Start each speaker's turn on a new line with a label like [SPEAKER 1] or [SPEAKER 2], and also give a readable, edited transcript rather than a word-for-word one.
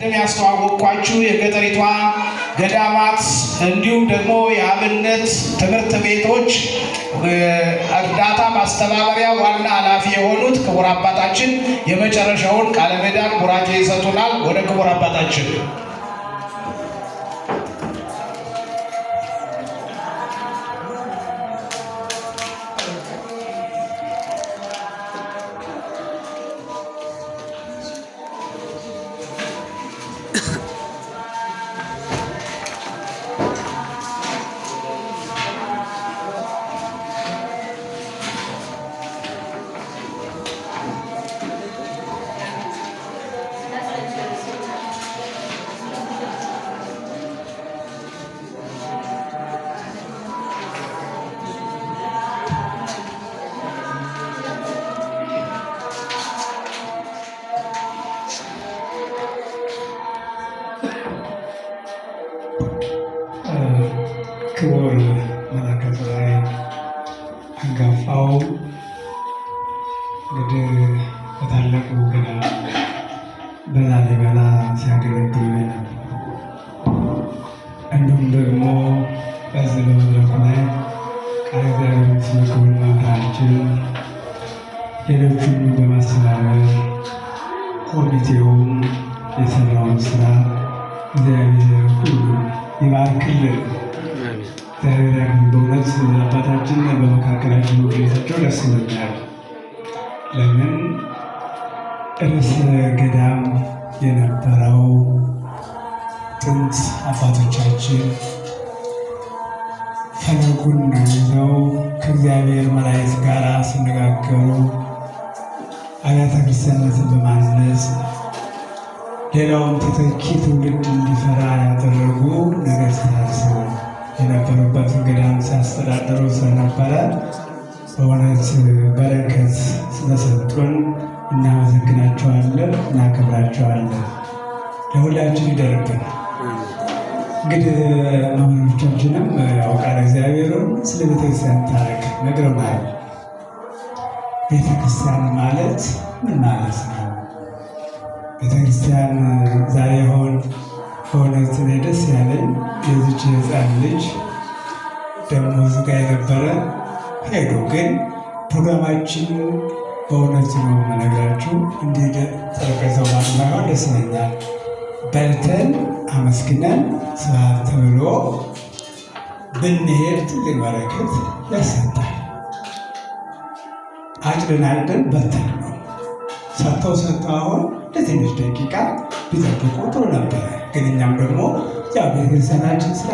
[SPEAKER 1] የሚያስተዋወቅኳችሁ የገጠሪቷ ገዳማት እንዲሁም ደግሞ የአብነት ትምህርት ቤቶች እርዳታ ማስተባበሪያ ዋና ኃላፊ የሆኑት ክቡር አባታችን የመጨረሻውን ቃለ ምዕዳን ቡራኬ ይሰጡናል። ወደ ክቡር አባታችን
[SPEAKER 2] ክቡር መላከ ፀሐይ አንጋፋው እንግዲህ በታላቁ ገዳም በላሊበላ ሲያገለግሉ ነበር። እንዲሁም ደግሞ በዚህ በመድረኩ ላይ ቃለ እግዚአብሔርን ስለ ክቡር መምህራችን ሌሎቹን በማስተባበር ኮሚቴውም የሰራውን ስራ እግዚአብሔር ሁሉ ይባርክልን። እግዚአብሔር በእውነት አባታችን በመካከላችን መገኘታቸው ደስ ይለኛል። ለምን ርዕሰ ገዳም የነበረው ጥንት አባቶቻችን ፈለጉን ይዘው ከእግዚአብሔር መላእክት ጋር ሲነጋገሩ አብያተ ክርስቲያናትን በማነጽ ሌላውን ተተኪ ትውልድ እንዲፈራ ያደረጉ ነገሥታት የነበሩበትን ገዳም ሲያስተዳድሩ ስለነበረ በእውነት በረከት ስለሰጡን እናመሰግናቸዋለን፣ እናከብራቸዋለን። ለሁላችን ይደርብን። እንግዲህ መምህሮቻችንም ያው ቃለ እግዚአብሔርን ስለ ቤተክርስቲያን ታሪክ ነግረውናል። ቤተክርስቲያን ማለት ምን ማለት ነው? ቤተክርስቲያን ዛሬ በእውነት እኔ ደስ ያለኝ የዚች ሕፃን ልጅ ደግሞ እዚህ ጋ የነበረ ሄዶ ግን ፕሮግራማችን በእውነት ነው የምነግራችሁ እንዲህ ጠረጴዛው ማድማሆን ደስ ይለኛል። በልተን አመስግነን ስብሐት ተብሎ ብንሄድ ትልቅ በረከት ያሰጣል። አጭደን በተን ነው ሰጥተው አሁን ለትንሽ ደቂቃ ቢጠብቁ ጥሩ ነበረ። ግን እኛም ደግሞ ያው ቤተክርስቲያናችን ስራ